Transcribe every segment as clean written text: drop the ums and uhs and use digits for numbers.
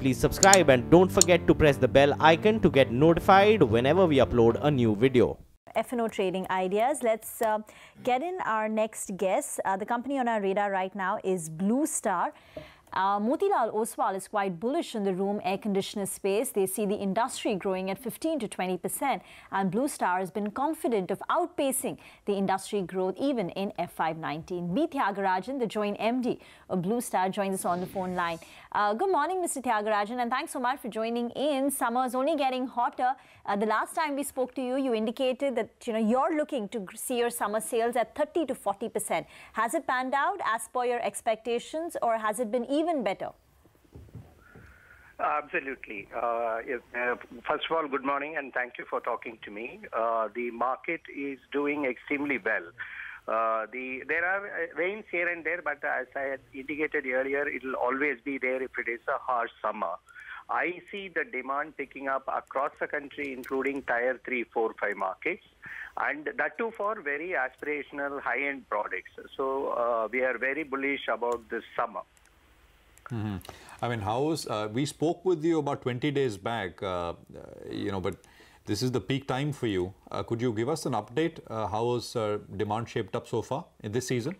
please subscribe and don't forget to press the bell icon to get notified whenever we upload a new video. F&O trading ideas. Let's get in our next guest. The company on our radar right now is Blue Star. Motilal Oswal is quite bullish on the room air conditioner space. They see the industry growing at 15 to 20%, and Blue Star has been confident of outpacing the industry growth even in FY19. B. Thiagarajan, the joint MD of Blue Star, joins us on the phone line. Good morning, Mr. Thiagarajan, and thanks so much for joining in. Summer is only getting hotter. The last time we spoke to you, you indicated that you're looking to see your summer sales at 30 to 40%. Has it panned out as per your expectations, or has it been even better? Absolutely. First of all, good morning and thank you for talking to me. The market is doing extremely well. There are rains here and there, but as I had indicated earlier, it will always be there if it is a harsh summer. I see the demand picking up across the country, including Tier 3, 4, 5 markets, and that too for very aspirational high-end products. So we are very bullish about this summer. Mm-hmm. I mean, we spoke with you about 20 days back, but this is the peak time for you. Could you give us an update? How has demand shaped up so far in this season?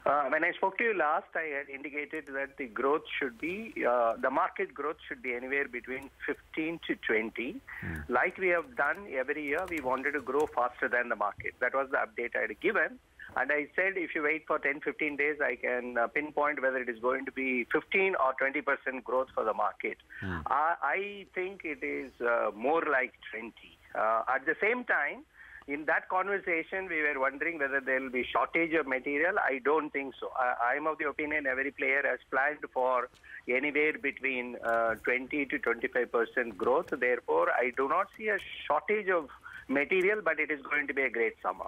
When I spoke to you last, I had indicated that the growth should be, the market growth should be anywhere between 15 to 20. Like we have done every year, we wanted to grow faster than the market. That was the update I had given. And I said, if you wait for 10-15 days, I can pinpoint whether it is going to be 15 or 20% growth for the market. I think it is more like 20. At the same time, in that conversation, we were wondering whether there will be shortage of material. I don't think so. I am of the opinion every player has planned for anywhere between 20 to 25% growth. Therefore, I do not see a shortage of material, but it is going to be a great summer.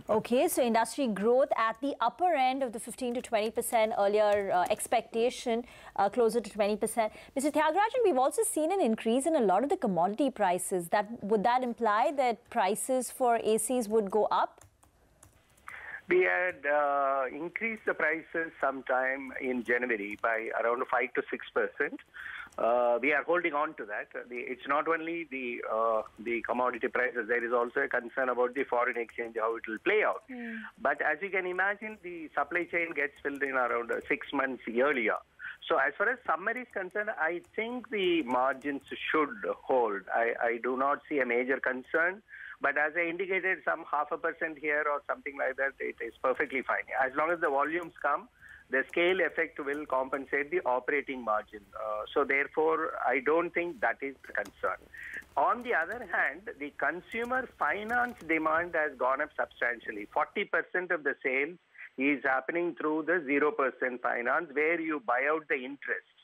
Okay, so industry growth at the upper end of the 15 to 20% earlier expectation, closer to 20%. Mr. Thiagarajan, we've also seen an increase in a lot of the commodity prices. Would that imply that prices for ACs would go up? We had increased the prices sometime in January by around 5 to 6%. We are holding on to that. It's not only the commodity prices. There is also a concern about the foreign exchange, how it will play out. But as you can imagine, the supply chain gets filled in around 6 months earlier. So as far as summer is concerned, I think the margins should hold. I do not see a major concern. But as I indicated, some 0.5% here or something like that, it is perfectly fine. As long as the volumes come, the scale effect will compensate the operating margin. So therefore, I don't think that is the concern. On the other hand, the consumer finance demand has gone up substantially. 40% of the sales is happening through the 0% finance, where you buy out the interest.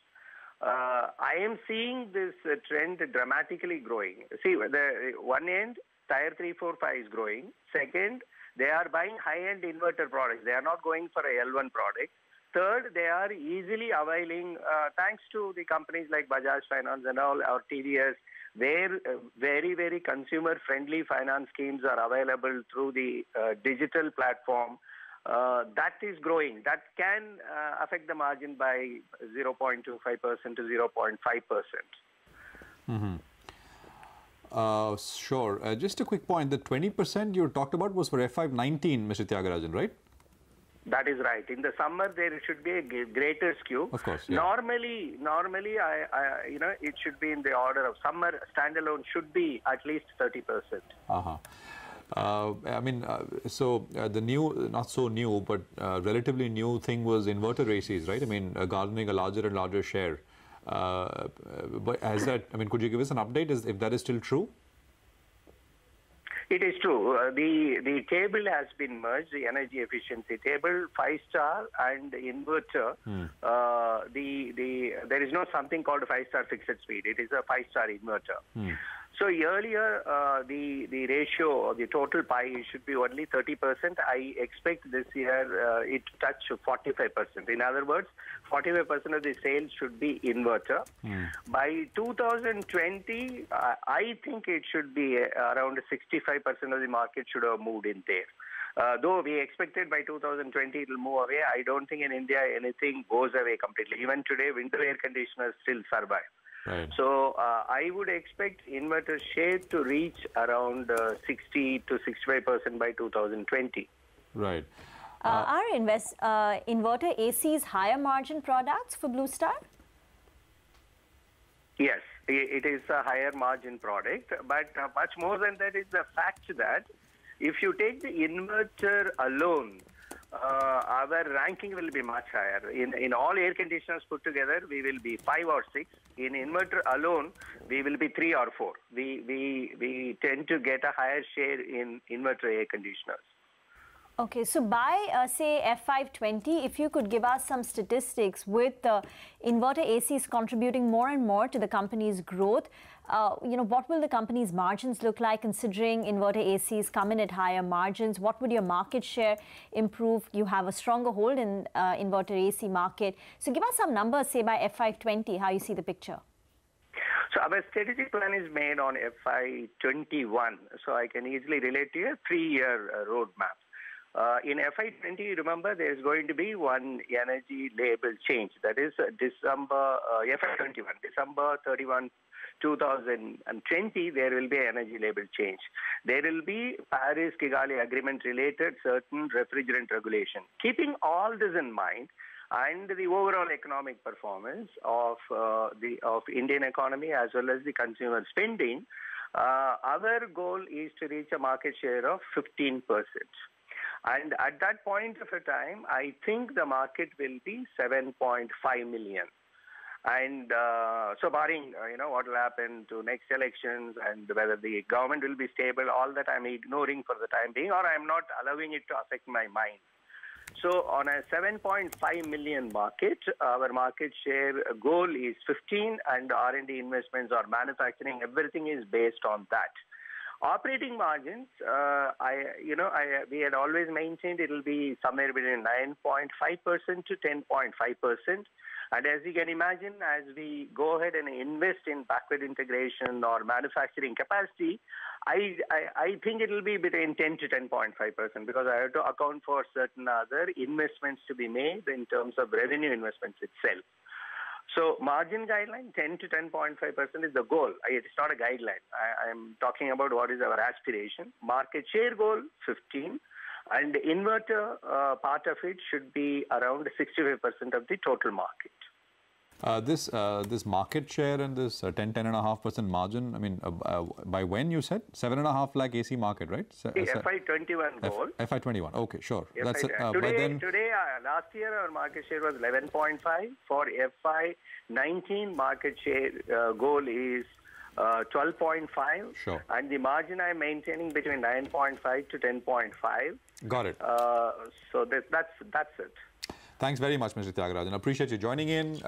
I am seeing this trend dramatically growing. See, the one end, Tier 3, 4, 5 is growing. Second, they are buying high-end inverter products. They are not going for a L1 product. Third, they are easily availing, thanks to the companies like Bajaj Finance and all, or TVS, where very, very consumer-friendly finance schemes are available through the digital platform. That is growing. That can affect the margin by 0.25% to 0.5%. Sure. Just a quick point. The 20% you talked about was for FY19, Mr. Thiagarajan, right? That is right. In the summer, there should be a greater skew. Of course. Yeah. Normally, it should be in the order of summer standalone should be at least 30%. The new, not so new, but relatively new thing was inverter ACs, right? I mean, garnering a larger and larger share. But has that? I mean, could you give us an update if that is still true? It is true. The table has been merged, the energy efficiency table, 5-star and inverter. There is no something called a 5-star fixed speed. It is a 5-star inverter. So earlier, the ratio or the total pie should be only 30%. I expect this year it to touch 45%. In other words, 45% of the sales should be inverter. By 2020, I think it should be around 65% of the market should have moved in there. Though we expected by 2020 it will move away, I don't think in India anything goes away completely. Even today, winter air conditioners still survive. Right. So I would expect inverter share to reach around 60 to 65% by 2020. Right. Are inverter ACs higher margin products for Blue Star? Yes, it is a higher margin product, but much more than that is the fact that if you take the inverter alone, our ranking will be much higher. In all air conditioners put together, we will be 5 or 6. In inverter alone, we will be 3 or 4. We tend to get a higher share in inverter air conditioners. Okay, so by say FY20, if you could give us some statistics with inverter ACs contributing more and more to the company's growth, what will the company's margins look like considering inverter ACs come in at higher margins? What would your market share improve? You have a stronger hold in inverter AC market. So give us some numbers, say by FY20, how you see the picture. So our strategic plan is made on FY21, so I can easily relate to a 3-year roadmap. In FY20, remember, there is going to be one energy label change. That is FY21, December 31, 2020, there will be energy label change. There will be Paris-Kigali Agreement related certain refrigerant regulation. Keeping all this in mind, and the overall economic performance of Indian economy as well as the consumer spending, our goal is to reach a market share of 15%. And at that point of a time, I think the market will be 7.5 million. And so barring, what will happen to next elections and whether the government will be stable, all that I'm ignoring for the time being, or I'm not allowing it to affect my mind. So on a 7.5 million market, our market share goal is 15, and R&D investments or manufacturing, everything is based on that. Operating margins, we had always maintained it will be somewhere between 9.5% to 10.5%. And as you can imagine, as we go ahead and invest in backward integration or manufacturing capacity, I think it will be between 10 to 10.5% because I have to account for certain other investments to be made in terms of revenue investments itself. So margin guideline, 10 to 10.5% is the goal. It's not a guideline. I'm talking about what is our aspiration. Market share goal, 15. And the inverter part of it should be around 65% of the total market. This market share and this 10.5% margin, I mean, by when you said? 7.5 lakh AC market, right? FY21 goal. FY21, okay, sure. That's it. Today, last year our market share was 11.5. For FY19, market share goal is 12.5. Sure. And the margin I'm maintaining between 9.5 to 10.5. Got it. So that's it. Thanks very much, Mr. Thiagarajan. Appreciate you joining in.